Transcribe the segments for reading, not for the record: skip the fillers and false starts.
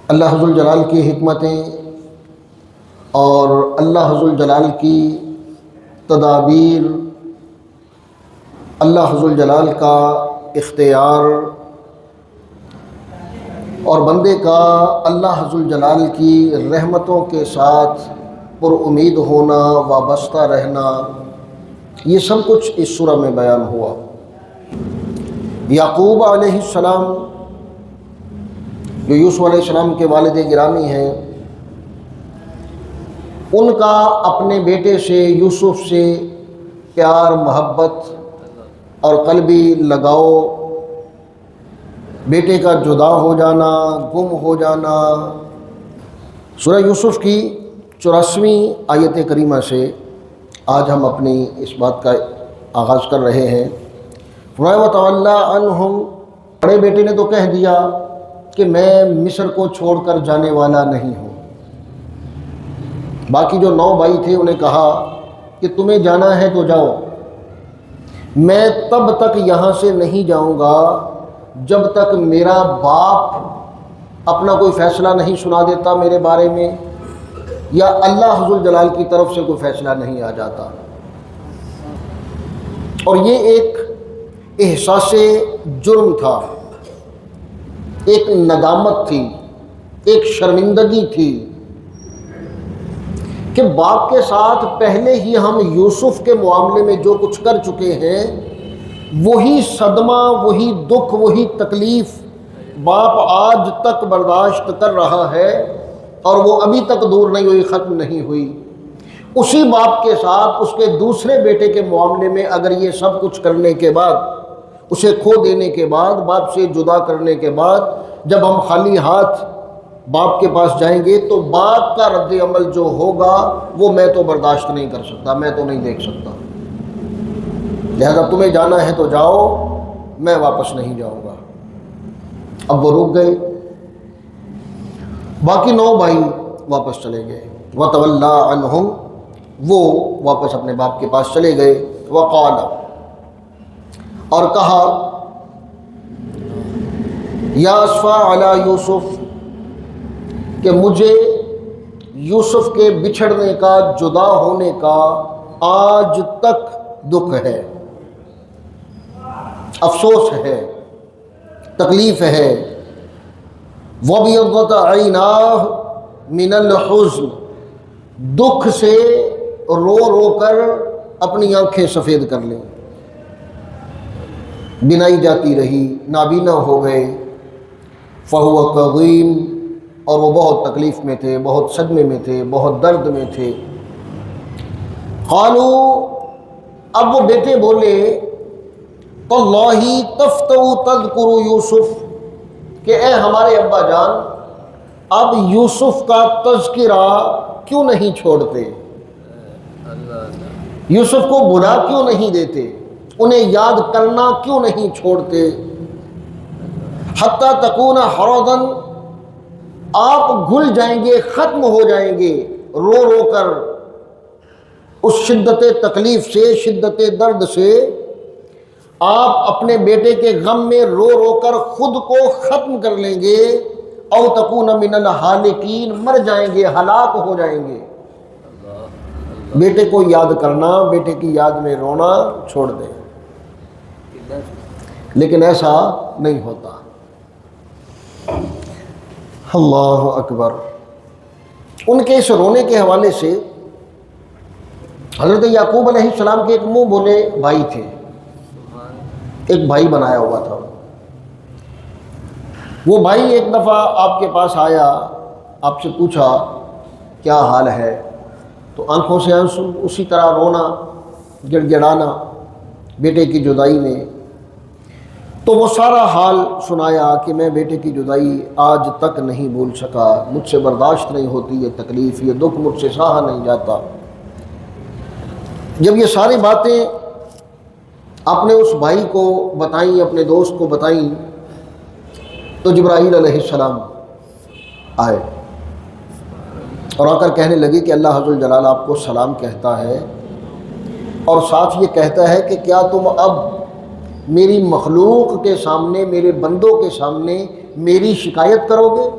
اللہ ذوالجلال کی حکمتیں اور اللہ ذوالجلال کی تدابیر، اللہ ذوالجلال کا اختیار اور بندے کا اللہ ذوالجلال کی رحمتوں کے ساتھ پر امید ہونا، وابستہ رہنا، یہ سب کچھ اس سورہ میں بیان ہوا۔ یعقوب علیہ السلام جو یوسف علیہ السلام کے والد گرامی ہیں، ان کا اپنے بیٹے سے یوسف سے پیار، محبت اور قلبی لگاؤ، بیٹے کا جدا ہو جانا، گم ہو جانا، سورہ یوسف کی 84ویں آیت کریمہ سے آج ہم اپنی اس بات کا آغاز کر رہے ہیں۔ فرمایا وَتَوَلَّىٰ عَنْهُمْ، بڑے بیٹے نے تو کہہ دیا کہ میں مصر کو چھوڑ کر جانے والا نہیں ہوں۔ باقی جو 9 بھائی تھے انہیں کہا کہ تمہیں جانا ہے تو جاؤ، میں تب تک یہاں سے نہیں جاؤں گا جب تک میرا باپ اپنا کوئی فیصلہ نہیں سنا دیتا میرے بارے میں، یا اللہ ذوالجلال کی طرف سے کوئی فیصلہ نہیں آ جاتا۔ اور یہ ایک احساس جرم تھا، ایک ندامت تھی، ایک شرمندگی تھی کہ باپ کے ساتھ پہلے ہی ہم یوسف کے معاملے میں جو کچھ کر چکے ہیں، وہی صدمہ، وہی دکھ، وہی تکلیف باپ آج تک برداشت کر رہا ہے اور وہ ابھی تک دور نہیں ہوئی، ختم نہیں ہوئی۔ اسی باپ کے ساتھ اس کے دوسرے بیٹے کے معاملے میں اگر یہ سب کچھ کرنے کے بعد، اسے کھو دینے کے بعد، باپ سے جدا کرنے کے بعد جب ہم خالی ہاتھ باپ کے پاس جائیں گے تو باپ کا رد عمل جو ہوگا وہ میں تو برداشت نہیں کر سکتا، میں تو نہیں دیکھ سکتا، لہذا تمہیں جانا ہے تو جاؤ، میں واپس نہیں جاؤں گا۔ اب وہ رک گئے، باقی 9 بھائی واپس چلے گئے۔ وَتَوَلَّىٰ عَنْهُمْ، وہ واپس اپنے باپ کے پاس چلے گئے۔ وَقَالَ، اور کہا، یا اسفا علی یوسف، کہ مجھے یوسف کے بچھڑنے کا، جدا ہونے کا آج تک دکھ ہے، افسوس ہے، تکلیف ہے۔ وَابْيَضَّتْ عَيْنَاهُ مِنَ الْحُزْنِ، دکھ سے رو رو کر اپنی آنکھیں سفید کر لیں، بنائی جاتی رہی، نابینا ہو گئے۔ فَهُوَ كَظِيمٌ، اور وہ بہت تکلیف میں تھے، بہت صدمے میں تھے، بہت درد میں تھے۔ قالوا، اب وہ بیٹے بولے، تاللہ تفتؤ تذکر یوسف، کہ اے ہمارے ابا جان، اب یوسف کا تذکرہ کیوں نہیں چھوڑتے، یوسف کو بلا کیوں نہیں دیتے، انہیں یاد کرنا کیوں نہیں چھوڑتے۔ حتی تکون حرضا، آپ گھل جائیں گے، ختم ہو جائیں گے رو رو کر، اس شدت تکلیف سے، شدت درد سے آپ اپنے بیٹے کے غم میں رو رو کر خود کو ختم کر لیں گے۔ او تکون من الہالکین، مر جائیں گے، ہلاک ہو جائیں گے۔ بیٹے کو یاد کرنا، بیٹے کی یاد میں رونا چھوڑ دیں، لیکن ایسا نہیں ہوتا۔ اللہ اکبر۔ ان کے اس رونے کے حوالے سے حضرت یعقوب علیہ السلام کے ایک منہ بولے بھائی تھے، ایک بھائی بنایا ہوا تھا۔ وہ بھائی ایک دفعہ آپ کے پاس آیا، آپ سے پوچھا کیا حال ہے، تو آنکھوں سے آنسو، اسی طرح رونا، گڑ گڑانا بیٹے کی جدائی میں۔ تو وہ سارا حال سنایا کہ میں بیٹے کی جدائی آج تک نہیں بھول سکا، مجھ سے برداشت نہیں ہوتی یہ تکلیف، یہ دکھ مجھ سے سہا نہیں جاتا۔ جب یہ ساری باتیں آپ نے اس بھائی کو بتائیں، اپنے دوست کو بتائیں، تو جبرائیل علیہ السلام آئے اور آ کر کہنے لگے کہ اللہ ذوالجلال آپ کو سلام کہتا ہے، اور ساتھ یہ کہتا ہے کہ کیا تم اب میری مخلوق کے سامنے، میرے بندوں کے سامنے میری شکایت کرو گے؟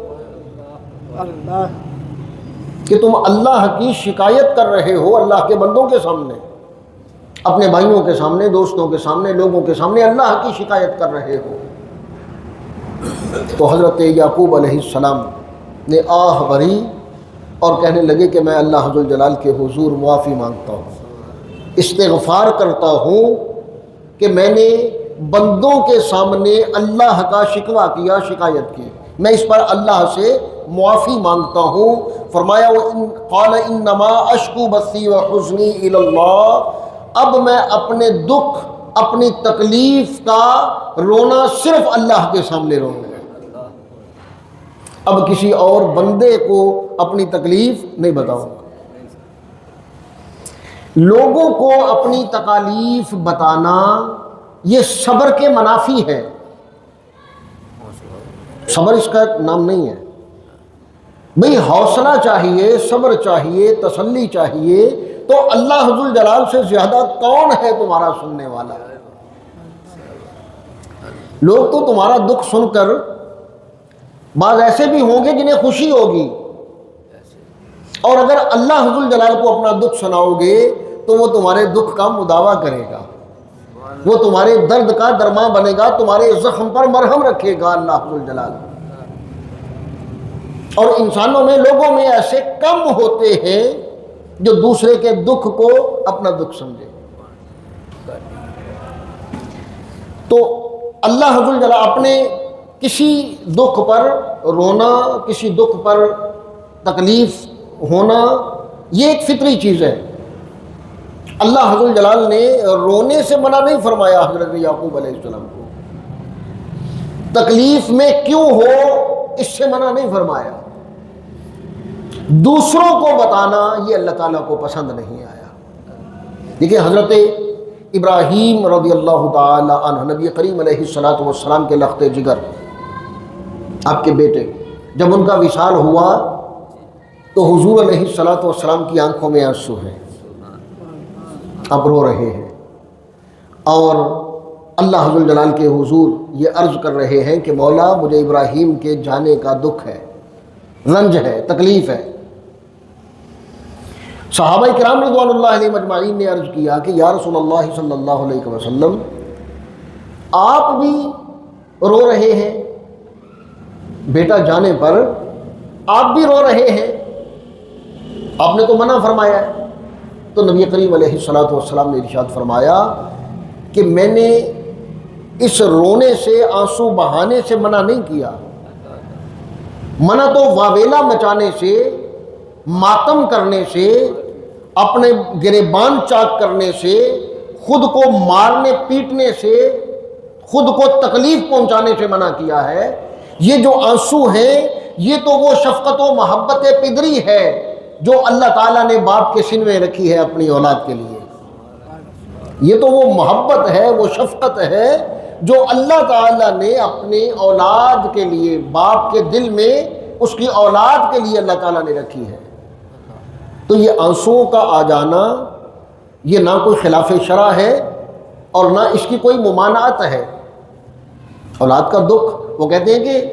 کہ تم اللہ کی شکایت کر رہے ہو اللہ کے بندوں کے سامنے، اپنے بھائیوں کے سامنے، دوستوں کے سامنے، لوگوں کے سامنے اللہ کی شکایت کر رہے ہو۔ تو حضرت یعقوب علیہ السلام نے آہ بھری اور کہنے لگے کہ میں اللہ ذوالجلال کے حضور معافی مانگتا ہوں، استغفار کرتا ہوں کہ میں نے بندوں کے سامنے اللہ کا شکوہ کیا، شکایت کی، میں اس پر اللہ سے معافی مانگتا ہوں۔ فرمایا قال انما اشکو بثی وحزنی الی اللہ، اب میں اپنے دکھ، اپنی تکلیف کا رونا صرف اللہ کے سامنے روں گا، اب کسی اور بندے کو اپنی تکلیف نہیں بتاؤں گا۔ لوگوں کو اپنی تکالیف بتانا یہ صبر کے منافی ہے، صبر اس کا نام نہیں ہے بھئی۔ حوصلہ چاہیے، صبر چاہیے، تسلی چاہیے، تو اللہ ذوالجلال سے زیادہ کون ہے تمہارا سننے والا؟ لوگ تو تمہارا دکھ سن کر بعض ایسے بھی ہوں گے جنہیں خوشی ہوگی، اور اگر اللہ ذوالجلال کو اپنا دکھ سناؤ گے تو وہ تمہارے دکھ کا مداوع کرے گا، وہ تمہارے درد کا درمان بنے گا، تمہارے زخم پر مرہم رکھے گا اللہ ذوالجلال۔ اور انسانوں میں، لوگوں میں ایسے کم ہوتے ہیں جو دوسرے کے دکھ کو اپنا دکھ سمجھے۔ تو اللہ ذوالجلال اپنے کسی دکھ پر رونا، کسی دکھ پر تکلیف ہونا، یہ ایک فطری چیز ہے۔ اللہ ذوالجلال نے رونے سے منع نہیں فرمایا حضرت یعقوب علیہ السلام کو، تکلیف میں کیوں ہو اس سے منع نہیں فرمایا۔ دوسروں کو بتانا یہ اللہ تعالیٰ کو پسند نہیں آیا۔ دیکھیں حضرت ابراہیم رضی اللہ تعالی عنہ، نبی کریم علیہ السلام کے لخت جگر، آپ کے بیٹے، جب ان کا وصال ہوا تو حضور علیہ السلام کی آنکھوں میں آنسو ہیں، اب رو رہے ہیں، اور اللہ ذوالجلال کے حضور یہ عرض کر رہے ہیں کہ مولا مجھے ابراہیم کے جانے کا دکھ ہے، رنج ہے، تکلیف ہے۔ صحابہ کرام رضوان اللہ علیہ مجمعین نے عرض کیا کہ یا رسول اللہ صلی اللہ علیہ وسلم، آپ بھی رو رہے ہیں بیٹا جانے پر، آپ بھی رو رہے ہیں، آپ نے تو منع فرمایا ہے۔ تو نبی کریم علیہ السلام نے ارشاد فرمایا کہ میں نے اس رونے سے، آنسو بہانے سے منع نہیں کیا، منع تو واویلا مچانے سے، ماتم کرنے سے، اپنے گریبان چاک کرنے سے، خود کو مارنے پیٹنے سے، خود کو تکلیف پہنچانے سے منع کیا ہے۔ یہ جو آنسو ہیں یہ تو وہ شفقت و محبت پدری ہے جو اللہ تعالیٰ نے باپ کے سن میں رکھی ہے اپنی اولاد کے لیے۔ یہ تو وہ محبت ہے، وہ شفقت ہے جو اللہ تعالیٰ نے اپنے اولاد کے لیے، باپ کے دل میں اس کی اولاد کے لیے اللہ تعالیٰ نے رکھی ہے۔ تو یہ آنسوؤں کا آ جانا یہ نہ کوئی خلاف شرع ہے اور نہ اس کی کوئی ممانعت ہے۔ اولاد کا دکھ، وہ کہتے ہیں کہ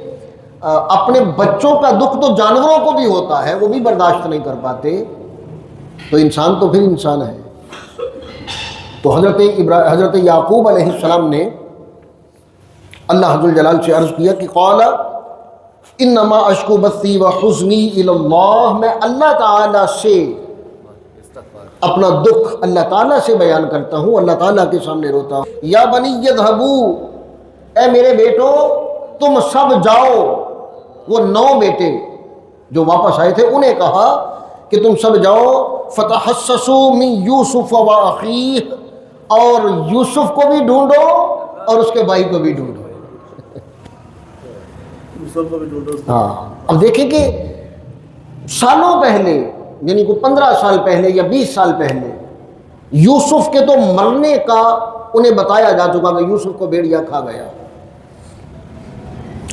اپنے بچوں کا دکھ تو جانوروں کو بھی ہوتا ہے، وہ بھی برداشت نہیں کر پاتے، تو انسان تو پھر انسان ہے۔ تو حضرت یعقوب علیہ السلام نے اللہ ذوالجلال سے عرض کیا کہ قال انما اشکو بثی وحزنی الی اللہ، میں اللہ تعالیٰ سے اپنا دکھ اللہ تعالیٰ سے بیان کرتا ہوں، اللہ تعالیٰ کے سامنے روتا ہوں۔ یا بنی اذھبوا، اے میرے بیٹو تم سب جاؤ۔ وہ 9 بیٹے جو واپس آئے تھے انہیں کہا کہ تم سب جاؤ، فتحسسوا من یوسف و اخیہ، اور یوسف کو بھی ڈھونڈو اور اس کے بھائی کو بھی ڈھونڈو۔ ہاں، اب دیکھیں کہ سالوں پہلے، یعنی کو 15 سال پہلے یا 20 سال پہلے یوسف کے تو مرنے کا انہیں بتایا جا چکا کہ یوسف کو بھیڑیا کھا گیا،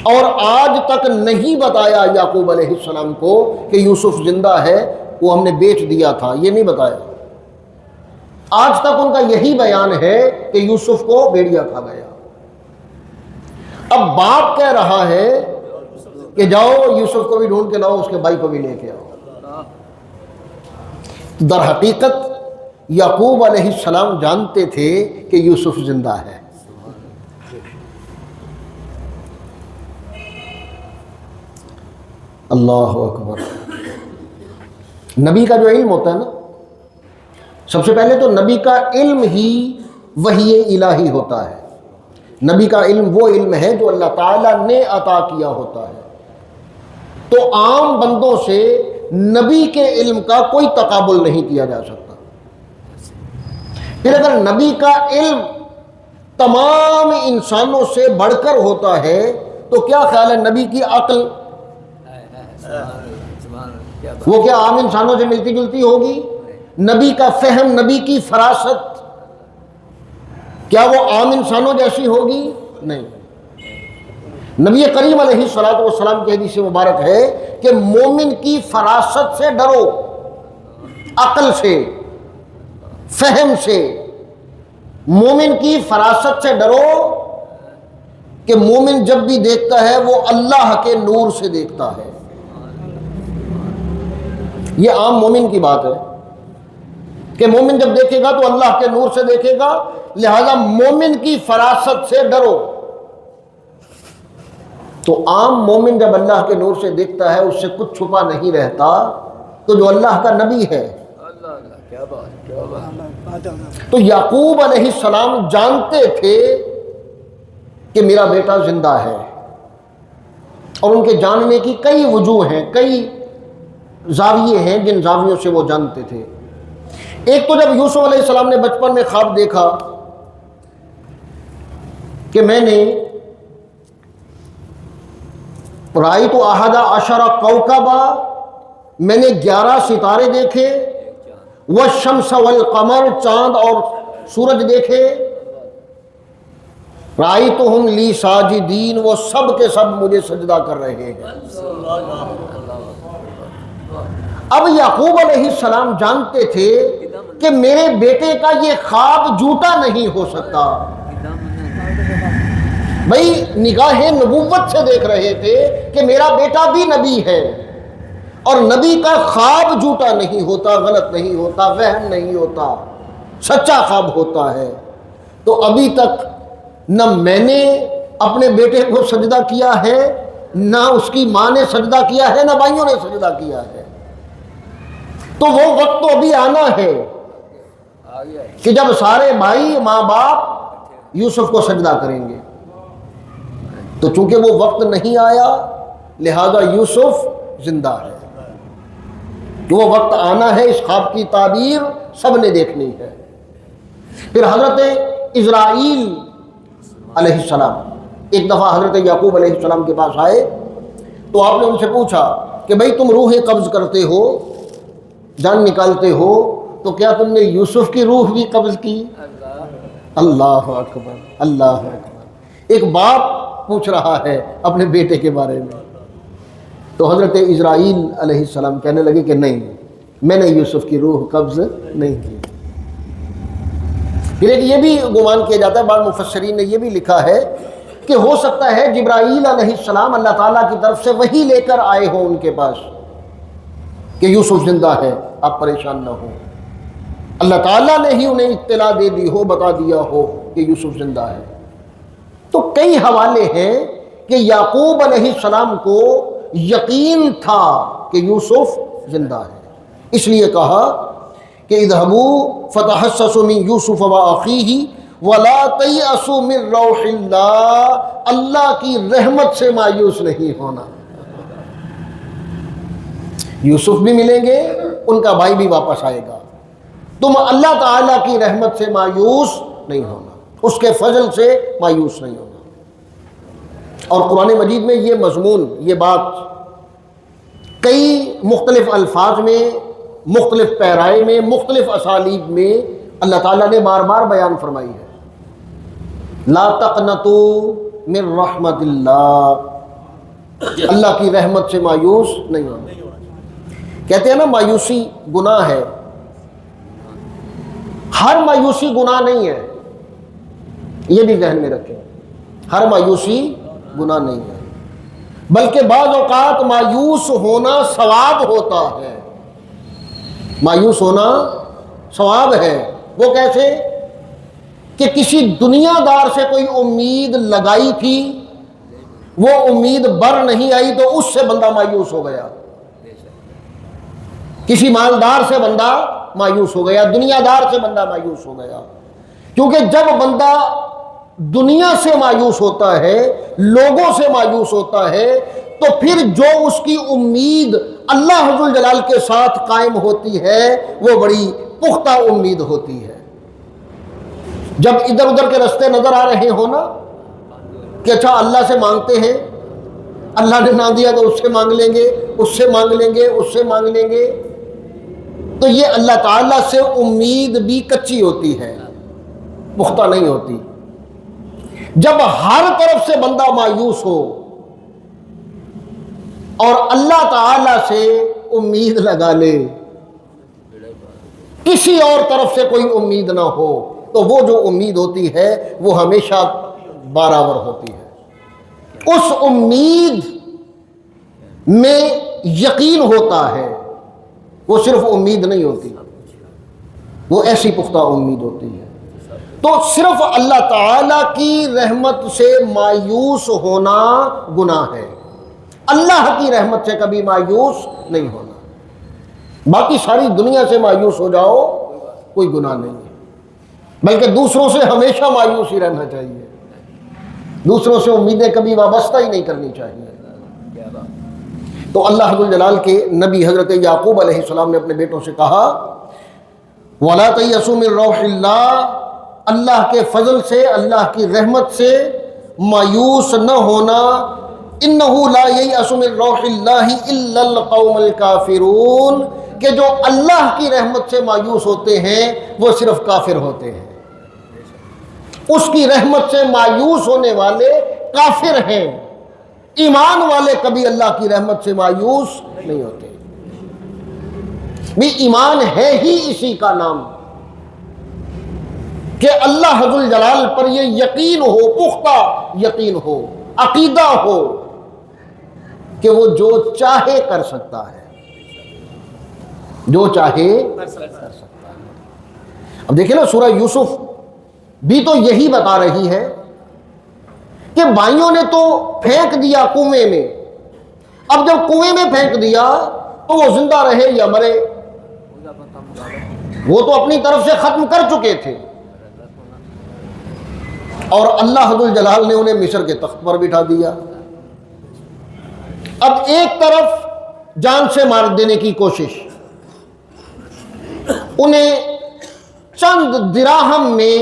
اور آج تک نہیں بتایا یعقوب علیہ السلام کو کہ یوسف زندہ ہے، وہ ہم نے بیچ دیا تھا، یہ نہیں بتایا۔ آج تک ان کا یہی بیان ہے کہ یوسف کو بھیڑیا کھا گیا۔ اب باپ کہہ رہا ہے کہ جاؤ یوسف کو بھی ڈھونڈ کے لاؤ، اس کے بھائی کو بھی لے کے آؤ۔ در حقیقت یعقوب علیہ السلام جانتے تھے کہ یوسف زندہ ہے۔ اللہ اکبر۔ نبی کا جو علم ہوتا ہے نا، سب سے پہلے تو نبی کا علم ہی وحی الہی ہوتا ہے۔ نبی کا علم وہ علم ہے جو اللہ تعالیٰ نے عطا کیا ہوتا ہے۔ تو عام بندوں سے نبی کے علم کا کوئی تقابل نہیں کیا جا سکتا۔ پھر اگر نبی کا علم تمام انسانوں سے بڑھ کر ہوتا ہے تو کیا خیال ہے نبی کی عقل وہ کیا عام انسانوں سے ملتی جلتی ہوگی؟ نبی کا فہم، نبی کی فراست کیا وہ عام انسانوں جیسی ہوگی؟ نہیں۔ نبی کریم علیہ الصلوۃ والسلام کی حدیث مبارک ہے کہ مومن کی فراست سے ڈرو، عقل سے، فہم سے۔ مومن کی فراست سے ڈرو کہ مومن جب بھی دیکھتا ہے وہ اللہ کے نور سے دیکھتا ہے۔ یہ عام مومن کی بات ہے کہ مومن جب دیکھے گا تو اللہ کے نور سے دیکھے گا، لہذا مومن کی فراست سے ڈرو۔ تو عام مومن جب اللہ کے نور سے دیکھتا ہے اس سے کچھ چھپا نہیں رہتا، تو جو اللہ کا نبی ہے۔ تو یعقوب علیہ السلام جانتے تھے کہ میرا بیٹا زندہ ہے، اور ان کے جاننے کی کئی وجوہ ہیں، کئی زاویے ہیں جن زاویوں سے وہ جانتے تھے۔ ایک تو جب یوسف علیہ السلام نے بچپن میں خواب دیکھا کہ میں نے رأیت احد عشر کوكبا، میں نے 11 ستارے دیکھے، والشمس والقمر، چاند اور سورج دیکھے، رأیتهم لی ساجدین، وہ سب کے سب مجھے سجدہ کر رہے ہیں۔ اب یعقوب علیہ السلام جانتے تھے کہ میرے بیٹے کا یہ خواب جھوٹا نہیں ہو سکتا۔ بھائی نگاہ نبوت سے دیکھ رہے تھے کہ میرا بیٹا بھی نبی ہے، اور نبی کا خواب جھوٹا نہیں ہوتا، غلط نہیں ہوتا، وہم نہیں ہوتا، سچا خواب ہوتا ہے۔ تو ابھی تک نہ میں نے اپنے بیٹے کو سجدہ کیا ہے، نہ اس کی ماں نے سجدہ کیا ہے، نہ بھائیوں نے سجدہ کیا ہے۔ تو وہ وقت تو ابھی آنا ہے کہ جب سارے بھائی ماں باپ یوسف کو سجدہ کریں گے۔ تو چونکہ وہ وقت نہیں آیا لہذا یوسف زندہ ہے۔ وہ وقت آنا ہے، اس خواب کی تعبیر سب نے دیکھنی ہے۔ پھر حضرت اسرائیل علیہ السلام ایک دفعہ حضرت یعقوب علیہ السلام کے پاس آئے تو آپ نے ان سے پوچھا کہ بھائی تم روح قبض کرتے ہو، جان نکالتے ہو، تو کیا تم نے یوسف کی روح بھی قبض کی؟ اللہ اکبر، اللہ اکبر۔ ایک باپ پوچھ رہا ہے اپنے بیٹے کے بارے میں۔ تو حضرت اسرائیل علیہ السلام کہنے لگے کہ نہیں، میں نے یوسف کی روح قبض نہیں کی۔ پھر ایک یہ بھی گمان کیا جاتا ہے، بعض مفسرین نے یہ بھی لکھا ہے کہ ہو سکتا ہے جبرائیل علیہ السلام اللہ تعالیٰ کی طرف سے وحی لے کر آئے ہوں ان کے پاس کہ یوسف زندہ ہے، آپ پریشان نہ ہو۔ اللہ تعالیٰ نے ہی انہیں اطلاع دے دی ہو، بتا دیا ہو کہ یوسف زندہ ہے۔ تو کئی حوالے ہیں کہ یعقوب علیہ السلام کو یقین تھا کہ یوسف زندہ ہے، اس لیے کہا کہ اذهبوا فتحسسوا من یوسف واخیہ ولا تیأسوا من روح اللہ، اللہ کی رحمت سے مایوس نہیں ہونا۔ یوسف بھی ملیں گے، ان کا بھائی بھی واپس آئے گا، تم اللہ تعالیٰ کی رحمت سے مایوس نہیں ہونا، اس کے فضل سے مایوس نہیں ہونا۔ اور قرآن مجید میں یہ مضمون، یہ بات کئی مختلف الفاظ میں، مختلف پیرائے میں، مختلف اسالیب میں اللہ تعالیٰ نے بار بار بیان فرمائی ہے۔ لا تقنطوا من رحمت اللہ، اللہ کی رحمت سے مایوس نہیں ہونا۔ کہتے ہیں نا مایوسی گناہ ہے، ہر مایوسی گناہ نہیں ہے، یہ بھی ذہن میں رکھیں، ہر مایوسی گناہ نہیں ہے۔ بلکہ بعض اوقات مایوس ہونا ثواب ہوتا ہے، مایوس ہونا ثواب ہے۔ وہ کیسے؟ کہ کسی دنیا دار سے کوئی امید لگائی تھی، وہ امید بر نہیں آئی تو اس سے بندہ مایوس ہو گیا، کسی مالدار سے بندہ مایوس ہو گیا، دنیا دار سے بندہ مایوس ہو گیا۔ کیونکہ جب بندہ دنیا سے مایوس ہوتا ہے، لوگوں سے مایوس ہوتا ہے، تو پھر جو اس کی امید اللہ ذو الجلال کے ساتھ قائم ہوتی ہے وہ بڑی پختہ امید ہوتی ہے۔ جب ادھر ادھر کے رستے نظر آ رہے ہو نا کہ اچھا اللہ سے مانگتے ہیں، اللہ نے نہ دیا تو اس سے مانگ لیں گے، اس سے مانگ لیں گے، اس سے مانگ لیں گے، تو یہ اللہ تعالیٰ سے امید بھی کچی ہوتی ہے، پختہ نہیں ہوتی۔ جب ہر طرف سے بندہ مایوس ہو اور اللہ تعالیٰ سے امید لگا لے، کسی اور طرف سے کوئی امید نہ ہو، تو وہ جو امید ہوتی ہے وہ ہمیشہ برابر ہوتی ہے۔ اس امید میں یقین ہوتا ہے، وہ صرف امید نہیں ہوتی، وہ ایسی پختہ امید ہوتی ہے۔ تو صرف اللہ تعالیٰ کی رحمت سے مایوس ہونا گناہ ہے، اللہ کی رحمت سے کبھی مایوس نہیں ہونا۔ باقی ساری دنیا سے مایوس ہو جاؤ کوئی گناہ نہیں ہے، بلکہ دوسروں سے ہمیشہ مایوس ہی رہنا چاہیے، دوسروں سے امیدیں کبھی وابستہ ہی نہیں کرنی چاہیے۔ تو اللہ ذو الجلال کے نبی حضرت یعقوب علیہ السلام نے اپنے بیٹوں سے کہا وَلَا تَيْأَسُوا مِن رَوْحِ اللَّهِ، اللہ کے فضل سے، اللہ کی رحمت سے مایوس نہ ہونا، إِنَّهُ لَا يَيْأَسُ مِن رَوْحِ اللَّهِ إِلَّا الْقَوْمُ الْكَافِرُونَ، کہ جو اللہ کی رحمت سے مایوس ہوتے ہیں وہ صرف کافر ہوتے ہیں، اس کی رحمت سے مایوس ہونے والے کافر ہیں، ایمان والے کبھی اللہ کی رحمت سے مایوس نہیں ہوتے۔ بھی ایمان ہے ہی اسی کا نام کہ اللہ ذو الجلال پر یہ یقین ہو، پختہ یقین ہو، عقیدہ ہو کہ وہ جو چاہے کر سکتا ہے، جو چاہے کر سکتا ہے۔ اب دیکھیں نا سورہ یوسف بھی تو یہی بتا رہی ہے کہ بھائیوں نے تو پھینک دیا کنویں میں، اب جب کنویں میں پھینک دیا تو وہ زندہ رہے یا مرے، وہ تو اپنی طرف سے ختم کر چکے تھے، اور اللہ ذو الجلال نے انہیں مصر کے تخت پر بٹھا دیا۔ اب ایک طرف جان سے مار دینے کی کوشش، انہیں چند دراہم میں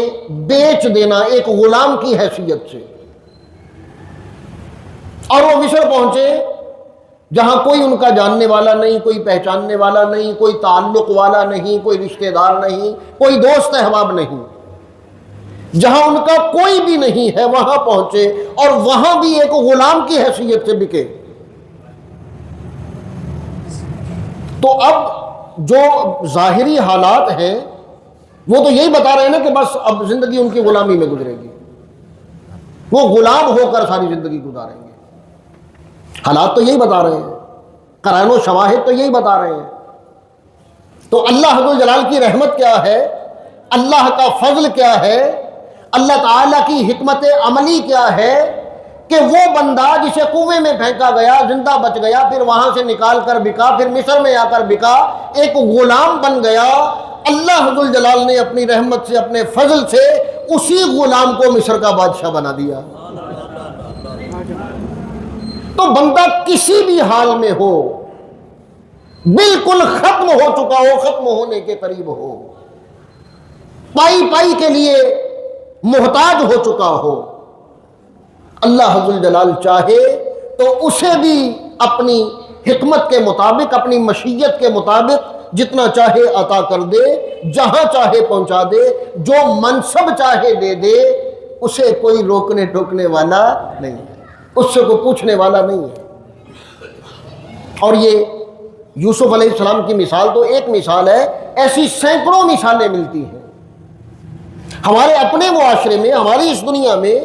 بیچ دینا ایک غلام کی حیثیت سے، اور وہ مصر پہنچے جہاں کوئی ان کا جاننے والا نہیں، کوئی پہچاننے والا نہیں، کوئی تعلق والا نہیں، کوئی رشتہ دار نہیں، کوئی دوست احباب نہیں، جہاں ان کا کوئی بھی نہیں ہے وہاں پہنچے، اور وہاں بھی ایک غلام کی حیثیت سے بکے۔ تو اب جو ظاہری حالات ہیں وہ تو یہی بتا رہے ہیں نا کہ بس اب زندگی ان کی غلامی میں گزرے گی، وہ غلام ہو کر ساری زندگی گزاریں گے، حالات تو یہی بتا رہے ہیں، قرائن و شواہد تو یہی بتا رہے ہیں۔ تو اللہ ذو الجلال کی رحمت کیا ہے، اللہ کا فضل کیا ہے، اللہ تعالیٰ کی حکمت عملی کیا ہے کہ وہ بندہ جسے کنویں میں پھینکا گیا زندہ بچ گیا، پھر وہاں سے نکال کر بکا، پھر مصر میں آ کر بکا، ایک غلام بن گیا، اللہ ذو الجلال نے اپنی رحمت سے، اپنے فضل سے اسی غلام کو مصر کا بادشاہ بنا دیا۔ تو بندہ کسی بھی حال میں ہو، بالکل ختم ہو چکا ہو، ختم ہونے کے قریب ہو، پائی پائی کے لیے محتاج ہو چکا ہو، اللہ ذو الجلال چاہے تو اسے بھی اپنی حکمت کے مطابق، اپنی مشیت کے مطابق جتنا چاہے عطا کر دے، جہاں چاہے پہنچا دے، جو منصب چاہے دے دے، اسے کوئی روکنے ٹوکنے والا نہیں ہے، اس سے کوئی پوچھنے والا نہیں ہے۔ اور یہ یوسف علیہ السلام کی مثال تو ایک مثال ہے، ایسی سینکڑوں مثالیں ملتی ہیں ہمارے اپنے معاشرے میں، ہماری اس دنیا میں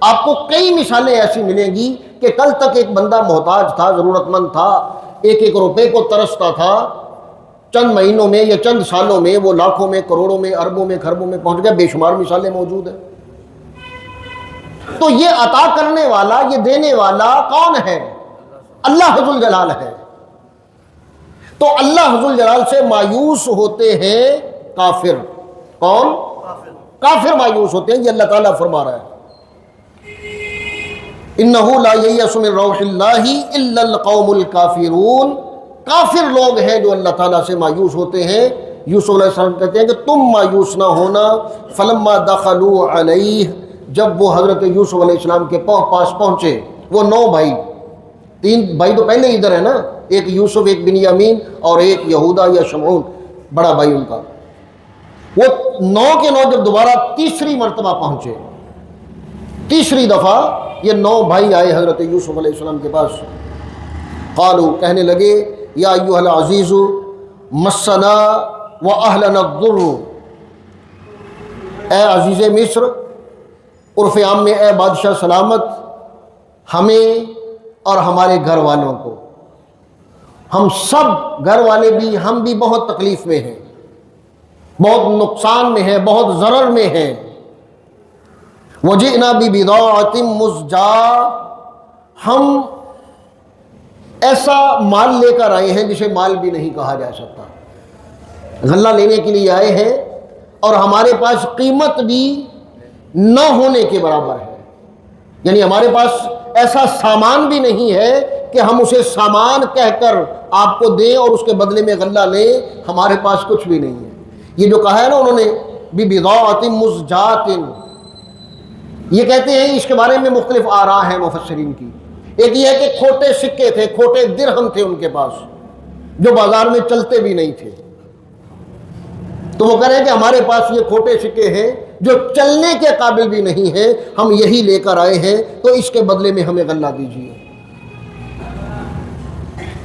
آپ کو کئی مثالیں ایسی ملیں گی کہ کل تک ایک بندہ محتاج تھا، ضرورت مند تھا، ایک ایک روپے کو ترستا تھا، چند مہینوں میں یا چند سالوں میں وہ لاکھوں میں، کروڑوں میں، اربوں میں، خربوں میں پہنچ گیا۔ بے شمار مثالیں موجود ہیں۔ تو یہ عطا کرنے والا، یہ دینے والا کون ہے؟ اللہ ذوالجلال ہے۔ تو اللہ ذوالجلال سے مایوس ہوتے ہیں کافر۔ کون؟ کافر مایوس ہوتے ہیں، یہ اللہ تعالیٰ فرما رہا ہے اِنَّهُ لَا يَيْأَسُ مِن رَوْحِ اللَّهِ إِلَّا الْقَوْمُ الْكَافِرُونَ۔ کافر لوگ ہیں جو اللہ تعالیٰ سے مایوس ہوتے ہیں۔ یوسف علیہ السلام کہتے ہیں کہ تم مایوس نہ ہونا۔ فلما دخلوا علیہ، جب وہ حضرت یوسف علیہ السلام کے پاس پہنچے، وہ 9 بھائی، 3 بھائی تو پہلے ادھر ہے نا، ایک یوسف، ایک بنیامین اور ایک یہودا یا شمعون، بڑا بھائی ان کا۔ وہ 9 کے 9 جب دوبارہ تیسری مرتبہ پہنچے، تیسری دفعہ یہ 9 بھائی آئے حضرت یوسف علیہ السلام کے پاس۔ قالوا، کہنے لگے، یا ایھا العزیز مسنا واہلنا الضر، اے عزیز مصر، عرف عام میں اے بادشاہ سلامت، ہمیں اور ہمارے گھر والوں کو، ہم سب گھر والے بھی، ہم بھی بہت تکلیف میں ہیں، بہت نقصان میں ہیں، بہت ضرر میں ہیں۔ وجئنا ببضاعۃ مزجاۃ، ہم ایسا مال لے کر آئے ہیں جسے مال بھی نہیں کہا جا سکتا، غلہ لینے کے لیے آئے ہیں اور ہمارے پاس قیمت بھی نہ ہونے کے برابر ہے، یعنی ہمارے پاس ایسا سامان بھی نہیں ہے کہ ہم اسے سامان کہہ کر آپ کو دیں اور اس کے بدلے میں غلہ لیں، ہمارے پاس کچھ بھی نہیں ہے۔ یہ جو کہا ہے نا انہوں نے ببضاعۃ مزجاۃ، یہ کہتے ہیں، اس کے بارے میں مختلف آراء ہیں مفسرین کی۔ ایک یہ ہے کہ کھوٹے سکے تھے، کھوٹے درہم تھے ان کے پاس، جو بازار میں چلتے بھی نہیں تھے، تو وہ کہہ رہے ہیں کہ ہمارے پاس یہ کھوٹے سکے ہیں جو چلنے کے قابل بھی نہیں ہیں، ہم یہی لے کر آئے ہیں، تو اس کے بدلے میں ہمیں غلہ دیجیے۔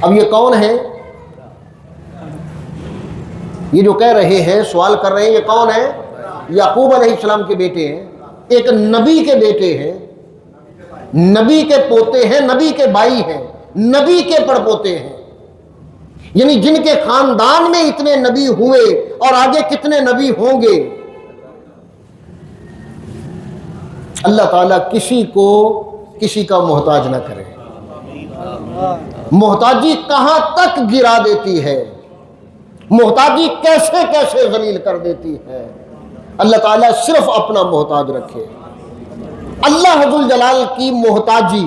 اب یہ کون ہے؟ یہ جو کہہ رہے ہیں، سوال کر رہے ہیں، یہ کون ہے؟ یعقوب علیہ السلام کے بیٹے ہیں، ایک نبی کے بیٹے ہیں، نبی کے پوتے ہیں، نبی کے بھائی ہیں، نبی کے پڑپوتے ہیں، یعنی جن کے خاندان میں اتنے نبی ہوئے اور آگے کتنے نبی ہوں گے۔ اللہ تعالیٰ کسی کو کسی کا محتاج نہ کرے۔ محتاجی کہاں تک گرا دیتی ہے، محتاجی کیسے کیسے ذلیل کر دیتی ہے۔ اللہ تعالیٰ صرف اپنا محتاج رکھے۔ اللہ ذوالجلال کی محتاجی،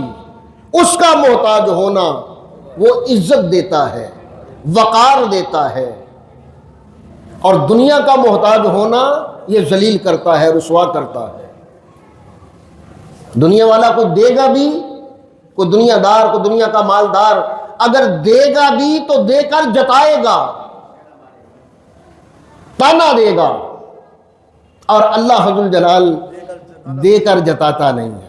اس کا محتاج ہونا، وہ عزت دیتا ہے، وقار دیتا ہے، اور دنیا کا محتاج ہونا یہ ذلیل کرتا ہے، رسوا کرتا ہے۔ دنیا والا کوئی دے گا بھی، کوئی دنیا دار، کوئی دنیا کا مالدار اگر دے گا بھی تو دے کر جتائے گا، تانا دے گا، اور اللہ ذوالجلال دے کر جتاتا نہیں ہے۔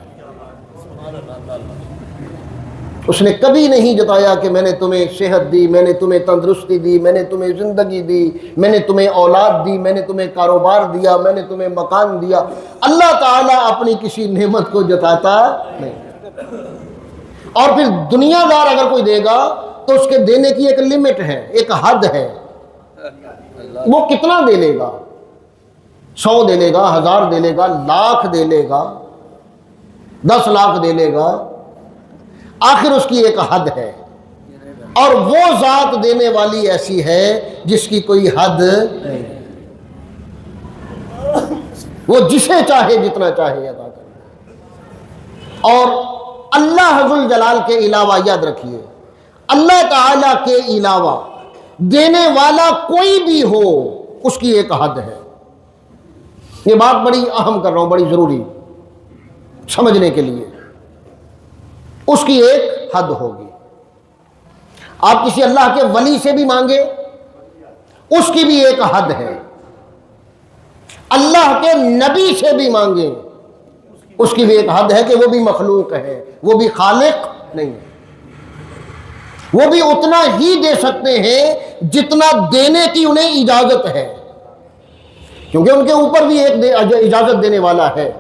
اس نے کبھی نہیں جتایا کہ میں نے تمہیں صحت دی، میں نے تمہیں تندرستی دی، میں نے تمہیں زندگی دی، میں نے تمہیں اولاد دی، میں نے تمہیں کاروبار دیا، میں نے تمہیں مکان دیا۔ اللہ تعالیٰ اپنی کسی نعمت کو جتاتا نہیں۔ اور پھر دنیا دار اگر کوئی دے گا تو اس کے دینے کی ایک لمٹ ہے، ایک حد ہے، وہ کتنا دے لے گا، 100 دے لے گا، 1000 دے لے گا، لاکھ دے لے گا، 10 لاکھ دے لے گا، آخر اس کی ایک حد ہے، اور وہ ذات دینے والی ایسی ہے جس کی کوئی حد نہیں، وہ جسے چاہے جتنا چاہے عطا کرے۔ اور اللہ ذوالجلال کے علاوہ یاد رکھیے، اللہ تعالیٰ کے علاوہ دینے والا کوئی بھی ہو، اس کی ایک حد ہے۔ یہ بات بڑی اہم کر رہا ہوں، بڑی ضروری سمجھنے کے لیے۔ اس کی ایک حد ہوگی۔ آپ کسی اللہ کے ولی سے بھی مانگے، اس کی بھی ایک حد ہے۔ اللہ کے نبی سے بھی مانگے، اس کی بھی ایک حد ہے کہ وہ بھی مخلوق ہے، وہ بھی خالق نہیں ہے۔ وہ بھی اتنا ہی دے سکتے ہیں جتنا دینے کی انہیں اجازت ہے، کیونکہ ان کے اوپر بھی ایک اجازت دینے والا ہے،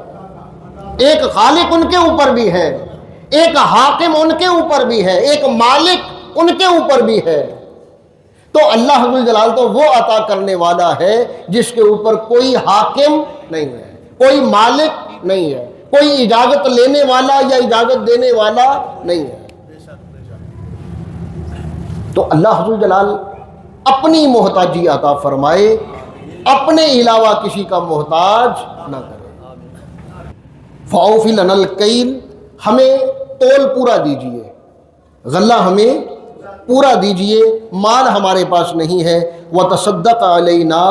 ایک خالق ان کے اوپر بھی ہے، ایک حاکم ان کے اوپر بھی ہے، ایک مالک ان کے اوپر بھی ہے۔ تو اللہ ذو الجلال تو وہ عطا کرنے والا ہے جس کے اوپر کوئی حاکم نہیں ہے، کوئی مالک نہیں ہے، کوئی اجازت لینے والا یا اجازت دینے والا نہیں ہے۔ تو اللہ ذو الجلال اپنی محتاجی عطا فرمائے، اپنے علاوہ کسی کا محتاج نہ کرے۔ فَأَوْفِ لَنَا الْكَيْلَ، ہمیں تول پورا دیجئے، غلہ ہمیں پورا دیجئے، مال ہمارے پاس نہیں ہے، وَتَصَدَّقْ عَلَيْنَا،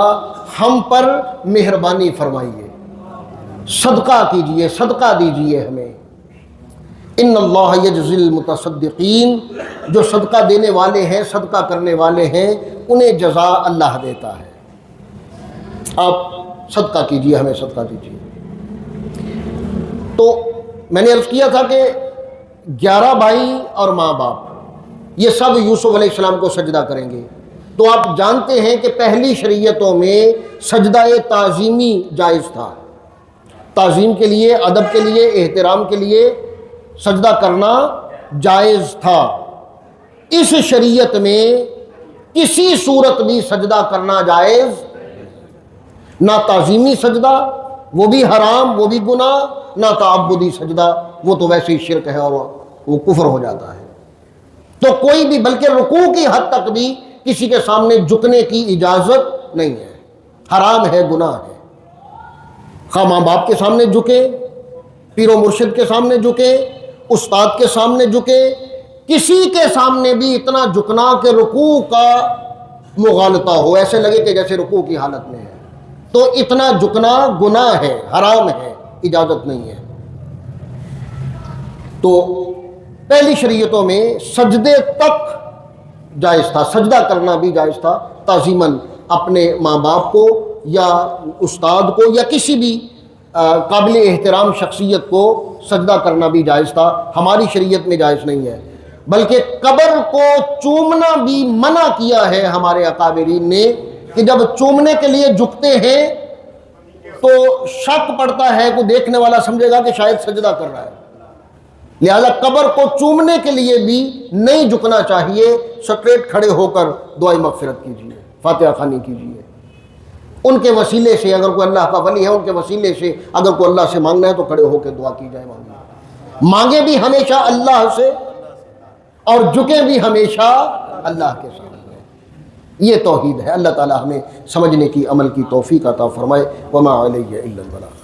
ہم پر مہربانی فرمائیے، صدقہ کیجئے، صدقہ دیجئے ہمیں۔ ان اللہ یجزی المتصدقین، جو صدقہ دینے والے ہیں، صدقہ کرنے والے ہیں، انہیں جزا اللہ دیتا ہے۔ آپ صدقہ کیجئے، ہمیں صدقہ دیجئے۔ تو میں نے عرض کیا تھا کہ 11 بھائی اور ماں باپ یہ سب یوسف علیہ السلام کو سجدہ کریں گے۔ تو آپ جانتے ہیں کہ پہلی شریعتوں میں سجدہ تعظیمی جائز تھا، تعظیم کے لیے، ادب کے لیے، احترام کے لیے سجدہ کرنا جائز تھا۔ اس شریعت میں کسی صورت بھی سجدہ کرنا جائز، نہ تعظیمی سجدہ وہ بھی حرام، وہ بھی گناہ، نہ تعبدی سجدہ وہ تو ویسے ہی شرک ہے اور وہ کفر ہو جاتا ہے۔ تو کوئی بھی، بلکہ رکوع کی حد تک بھی کسی کے سامنے جھکنے کی اجازت نہیں ہے، حرام ہے، گناہ ہے۔ خواہ ماں باپ کے سامنے جھکے، پیر و مرشد کے سامنے جھکے، استاد کے سامنے جھکے، کسی کے سامنے بھی اتنا جھکنا کہ رکوع کا مغالطہ ہو، ایسے لگے کہ جیسے رکوع کی حالت میں ہے، تو اتنا جھکنا گناہ ہے، حرام ہے، اجازت نہیں ہے۔ تو پہلی شریعتوں میں سجدے تک جائز تھا، سجدہ کرنا بھی جائز تھا، تعظیماً اپنے ماں باپ کو یا استاد کو یا کسی بھی قابل احترام شخصیت کو سجدہ کرنا بھی جائز تھا۔ ہماری شریعت میں جائز نہیں ہے، بلکہ قبر کو چومنا بھی منع کیا ہے ہمارے اکابرین نے، کہ جب چومنے کے لیے جھکتے ہیں تو شک پڑتا ہے، کوئی دیکھنے والا سمجھے گا کہ شاید سجدہ کر رہا ہے، لہذا قبر کو چومنے کے لیے بھی نہیں جھکنا چاہیے، سٹریٹ کھڑے ہو کر دعائے مغفرت کیجیے، فاتحہ خوانی کیجیے۔ ان کے وسیلے سے اگر کوئی اللہ کا ولی ہے، ان کے وسیلے سے اگر کوئی اللہ سے مانگنا ہے تو کھڑے ہو کے دعا کی جائے، مانگے بھی ہمیشہ اللہ سے اور جھکے بھی ہمیشہ اللہ کے سامنے۔ یہ توحید ہے۔ اللہ تعالی ہمیں سمجھنے کی، عمل کی توفیق عطا فرمائے۔ وما علیہ الا البلاغ۔